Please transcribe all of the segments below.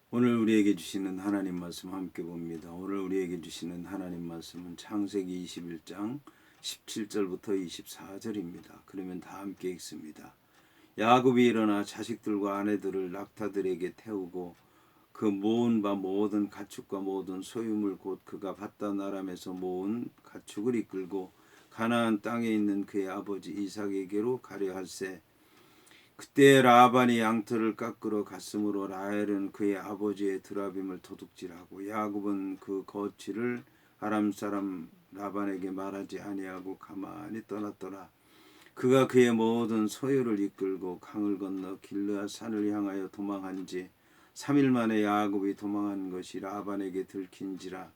오늘 우리에게 주시는 하나님 말씀 함께 봅니다. 오늘 우리에게 주시는 하나님 말씀은 창세기 21장 17절부터 24절입니다. 그러면 다 함께 읽습니다. 야곱이 일어나 자식들과 아내들을 낙타들에게 태우고 그 모은 바 모든 가축과 모든 소유물 곧 그가 받던 아람에서 모은 가축을 이끌고 가나안 땅에 있는 그의 아버지 이삭에게로 가려 할세. 그때 라반이 양털을 깎으러 갔으므로 라헬은 그의 아버지의 드라빔을 도둑질하고 야곱은 그 거취를 아람 사람 라반에게 말하지 아니하고 가만히 떠났더라. 그가 그의 모든 소유를 이끌고 강을 건너 길르앗 산을 향하여 도망한지 3일 만에 야곱이 도망한 것이 라반에게 들킨지라.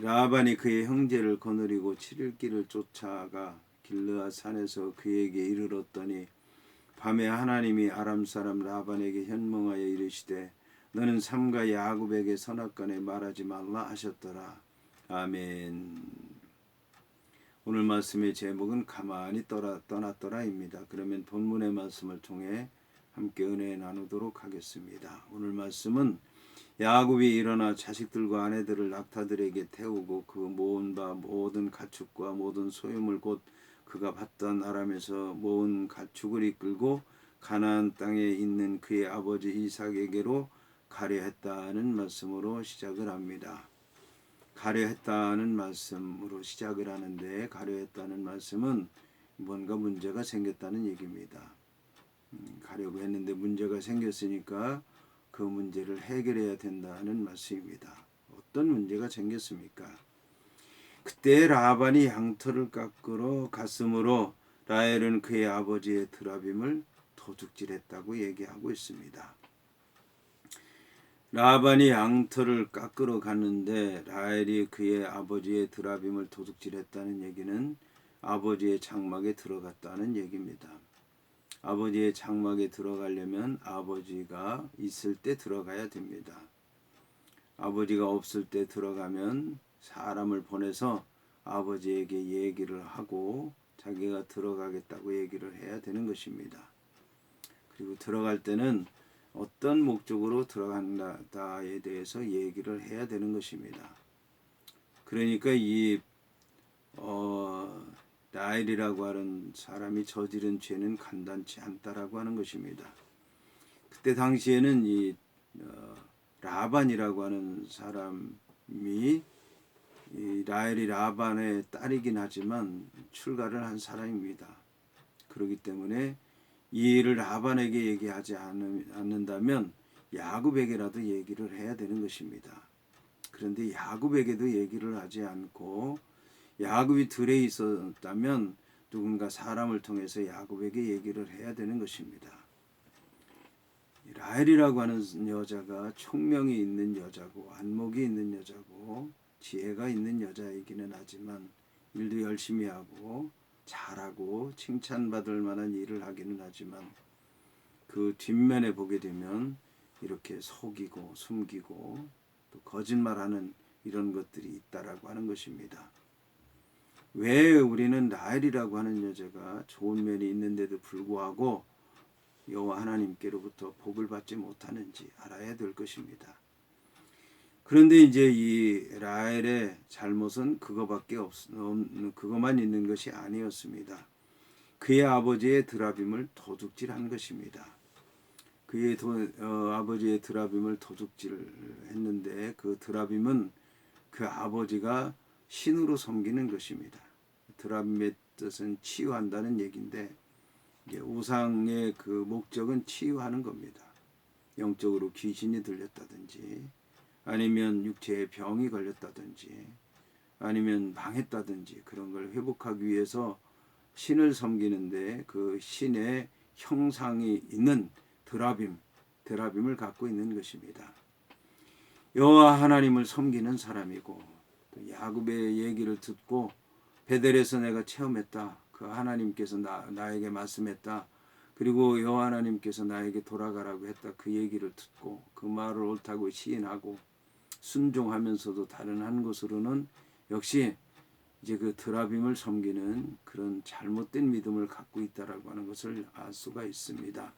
라반이 그의 형제를 거느리고 7일 길을 쫓아가 길르앗 산에서 그에게 이르렀더니 밤에 하나님이 아람 사람 라반에게 현몽하여 이르시되 너는 삼가 야곱에게 선악간에 말하지 말라 하셨더라. 아멘. 오늘 말씀의 제목은 가만히 떠났더라입니다. 그러면 본문의 말씀을 통해 함께 은혜 나누도록 하겠습니다. 오늘 말씀은 야곱이 일어나 자식들과 아내들을 낙타들에게 태우고 그 모은 바 모든 가축과 모든 소유물 곧 그가 받던 아람에서 모은 가축을 이끌고 가나안 땅에 있는 그의 아버지 이삭에게로 가려 했다는 말씀으로 시작을 합니다. 가려 했다는 말씀으로 시작을 하는데 가려 했다는 말씀은 뭔가 문제가 생겼다는 얘기입니다. 가려고 했는데 문제가 생겼으니까 그 문제를 해결해야 된다는 말씀입니다. 어떤 문제가 생겼습니까? 그때 라반이 양털을 깎으러 갔으므로 라헬은 그의 아버지의 드라빔을 도둑질했다고 얘기하고 있습니다. 라반이 양털을 깎으러 갔는데 라헬이 그의 아버지의 드라빔을 도둑질했다는 얘기는 아버지의 장막에 들어갔다는 얘기입니다. 아버지의 장막에 들어가려면 아버지가 있을 때 들어가야 됩니다. 아버지가 없을 때 들어가면 사람을 보내서 아버지에게 얘기를 하고 자기가 들어가겠다고 얘기를 해야 되는 것입니다. 그리고 들어갈 때는 어떤 목적으로 들어간다에 대해서 얘기를 해야 되는 것입니다. 그러니까 이 라헬이라고 하는 사람이 저지른 죄는 간단치 않다라고 하는 것입니다. 그때 당시에는 이 라반이라고 하는 사람이 이 라헬이 라반의 딸이긴 하지만 출가를 한 사람입니다. 그렇기 때문에 이 일을 라반에게 얘기하지 않는다면 야곱에게라도 얘기를 해야 되는 것입니다. 그런데 야곱에게도 얘기를 하지 않고 야곱이 들에 있었다면 누군가 사람을 통해서 야곱에게 얘기를 해야 되는 것입니다. 라헬이라고 하는 여자가 총명이 있는 여자고 안목이 있는 여자고 지혜가 있는 여자이기는 하지만 일도 열심히 하고 잘하고 칭찬받을 만한 일을 하기는 하지만 그 뒷면에 보게 되면 이렇게 속이고 숨기고 또 거짓말하는 이런 것들이 있다라고 하는 것입니다. 왜 우리는 라헬이라고 하는 여자가 좋은 면이 있는데도 불구하고 여호와 하나님께로부터 복을 받지 못하는지 알아야 될 것입니다. 그런데 이제 이 라헬의 잘못은 그것만 있는 것이 아니었습니다. 그의 아버지의 드라빔을 도둑질한 것입니다. 그의 아버지의 드라빔을 도둑질했는데 그 드라빔은 그 아버지가 신으로 섬기는 것입니다. 드라빔의 뜻은 치유한다는 얘기인데 우상의 그 목적은 치유하는 겁니다. 영적으로 귀신이 들렸다든지 아니면 육체에 병이 걸렸다든지 아니면 망했다든지 그런 걸 회복하기 위해서 신을 섬기는데 그 신의 형상이 있는 드라빔을 갖고 있는 것입니다. 여호와 하나님을 섬기는 사람이고 또 야곱의 얘기를 듣고 베델에서 내가 체험했다. 그 하나님께서 나에게 말씀했다. 그리고 여호와 하나님께서 나에게 돌아가라고 했다. 그 얘기를 듣고 그 말을 옳다고 시인하고 순종하면서도 다른 한 곳으로는 역시 이제 그 드라빔을 섬기는 그런 잘못된 믿음을 갖고 있다라고 하는 것을 알 수가 있습니다.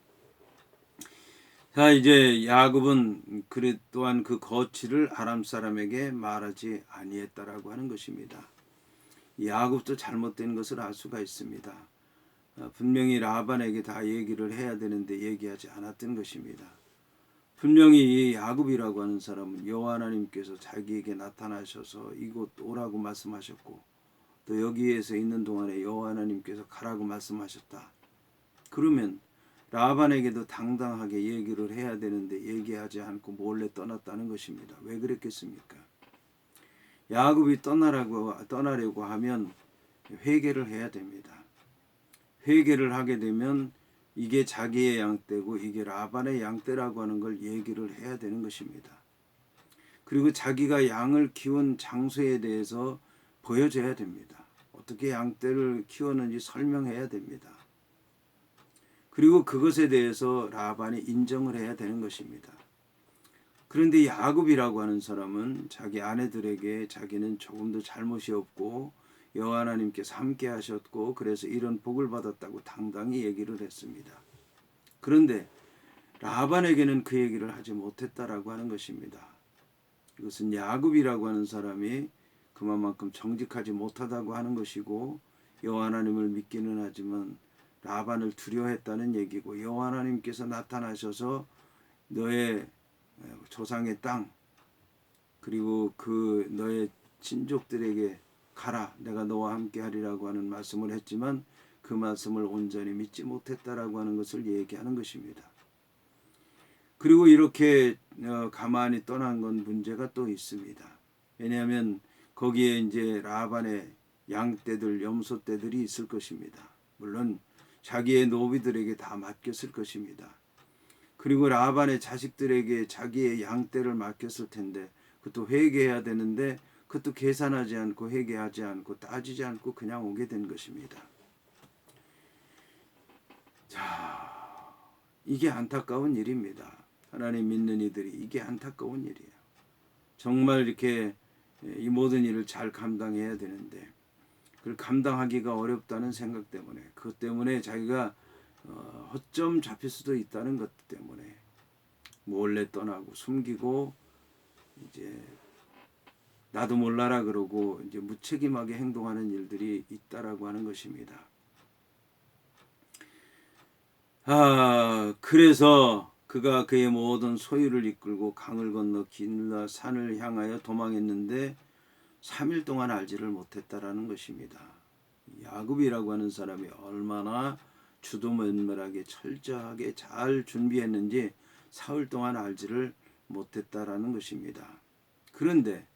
자, 이제 야곱은 그래 또한 그 거취를 아람 사람에게 말하지 아니했다라고 하는 것입니다. 야곱도 잘못된 것을 알 수가 있습니다. 분명히 라반에게 다 얘기를 해야 되는데 얘기하지 않았던 것입니다. 분명히 이 야곱이라고 하는 사람은 여호와 하나님께서 자기에게 나타나셔서 이곳 오라고 말씀하셨고 또 여기에서 있는 동안에 여호와 하나님께서 가라고 말씀하셨다. 그러면 라반에게도 당당하게 얘기를 해야 되는데 얘기하지 않고 몰래 떠났다는 것입니다. 왜 그랬겠습니까? 야곱이 떠나려고 하면 회개를 해야 됩니다. 회개를 하게 되면 이게 자기의 양떼고 이게 라반의 양떼라고 하는 걸 얘기를 해야 되는 것입니다. 그리고 자기가 양을 키운 장소에 대해서 보여줘야 됩니다. 어떻게 양떼를 키웠는지 설명해야 됩니다. 그리고 그것에 대해서 라반이 인정을 해야 되는 것입니다. 그런데 야곱이라고 하는 사람은 자기 아내들에게 자기는 조금도 잘못이 없고 여호와 하나님께서 함께 하셨고 그래서 이런 복을 받았다고 당당히 얘기를 했습니다. 그런데 라반에게는 그 얘기를 하지 못했다라고 하는 것입니다. 이것은 야곱이라고 하는 사람이 그만큼 정직하지 못하다고 하는 것이고 여호와 하나님을 믿기는 하지만 라반을 두려워했다는 얘기고 여호와 하나님께서 나타나셔서 너의 조상의 땅 그리고 그 너의 친족들에게 가라 내가 너와 함께 하리라고 하는 말씀을 했지만 그 말씀을 온전히 믿지 못했다라고 하는 것을 얘기하는 것입니다. 그리고 이렇게 가만히 떠난 건 문제가 또 있습니다. 왜냐하면 거기에 이제 라반의 양떼들 염소떼들이 있을 것입니다. 물론 자기의 노비들에게 다 맡겼을 것입니다. 그리고 라반의 자식들에게 자기의 양떼를 맡겼을 텐데 그것도 회개해야 되는데 그것도 계산하지 않고 회개하지 않고 따지지 않고 그냥 오게 된 것입니다. 자, 이게 안타까운 일입니다. 하나님 믿는 이들이 이게 안타까운 일이에요. 정말 이렇게 이 모든 일을 잘 감당해야 되는데 그걸 감당하기가 어렵다는 생각 때문에 그것 때문에 자기가 허점 잡힐 수도 있다는 것 때문에 몰래 떠나고 숨기고 이제 나도 몰라라 그러고 이제 무책임하게 행동하는 일들이 있다라고 하는 것입니다. 그래서 그가 그의 모든 소유를 이끌고 강을 건너 길라 산을 향하여 도망했는데 3일 동안 알지를 못했다라는 것입니다. 야곱이라고 하는 사람이 얼마나 주도면밀하게 철저하게 잘 준비했는지 사흘 동안 알지를 못했다라는 것입니다. 그런데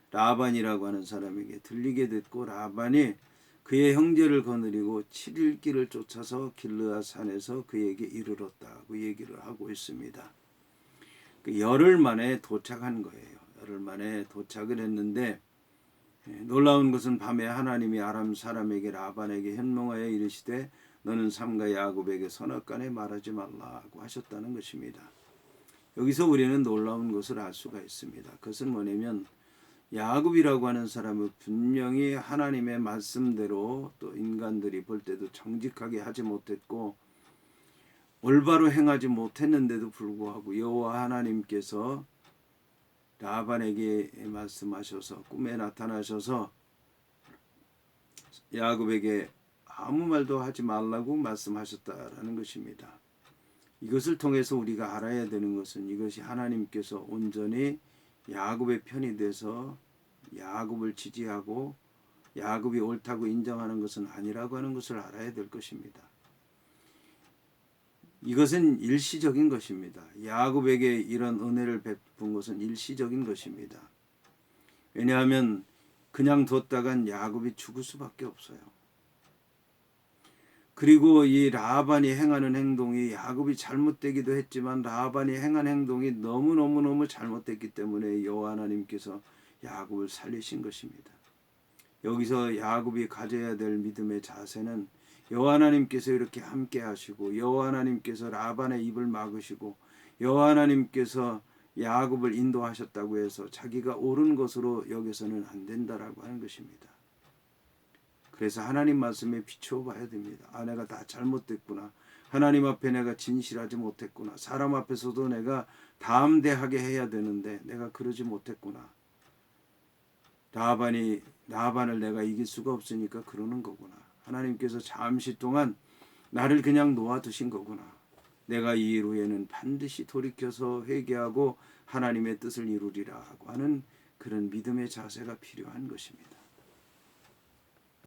라반이라고 하는 사람에게 들리게 됐고 라반이 그의 형제를 거느리고 7일 길을 쫓아서 길르앗 산에서 그에게 이르렀다고 얘기를 하고 있습니다. 열흘 만에 도착한 거예요. 열흘 만에 도착을 했는데 놀라운 것은 밤에 하나님이 아람 사람에게 라반에게 현몽하여 이르시되 너는 삼가 야곱에게 선악간에 말하지 말라고 하셨다는 것입니다. 여기서 우리는 놀라운 것을 알 수가 있습니다. 그것은 뭐냐면 야곱이라고 하는 사람은 분명히 하나님의 말씀대로 또 인간들이 볼 때도 정직하게 하지 못했고 올바로 행하지 못했는데도 불구하고 여호와 하나님께서 라반에게 말씀하셔서 꿈에 나타나셔서 야곱에게 아무 말도 하지 말라고 말씀하셨다라는 것입니다. 이것을 통해서 우리가 알아야 되는 것은 이것이 하나님께서 온전히 야곱의 편이 돼서 야곱을 지지하고 야곱이 옳다고 인정하는 것은 아니라고 하는 것을 알아야 될 것입니다. 이것은 일시적인 것입니다. 야곱에게 이런 은혜를 베푼 것은 일시적인 것입니다. 왜냐하면 그냥 뒀다간 야곱이 죽을 수밖에 없어요. 그리고 이 라반이 행하는 행동이 야곱이 잘못되기도 했지만 라반이 행한 행동이 너무너무 잘못됐기 때문에 여호와 하나님께서 야곱을 살리신 것입니다. 여기서 야곱이 가져야 될 믿음의 자세는 여호와 하나님께서 이렇게 함께 하시고 여호와 하나님께서 라반의 입을 막으시고 여호와 하나님께서 야곱을 인도하셨다고 해서 자기가 옳은 것으로 여기서는 안 된다라고 하는 것입니다. 그래서 하나님 말씀에 비추어 봐야 됩니다. 내가 다 잘못됐구나. 하나님 앞에 내가 진실하지 못했구나. 사람 앞에서도 내가 담대하게 해야 되는데 내가 그러지 못했구나. 라반을 내가 이길 수가 없으니까 그러는 거구나. 하나님께서 잠시 동안 나를 그냥 놓아두신 거구나. 내가 이 일 후에는 반드시 돌이켜서 회개하고 하나님의 뜻을 이루리라 하고 하는 그런 믿음의 자세가 필요한 것입니다.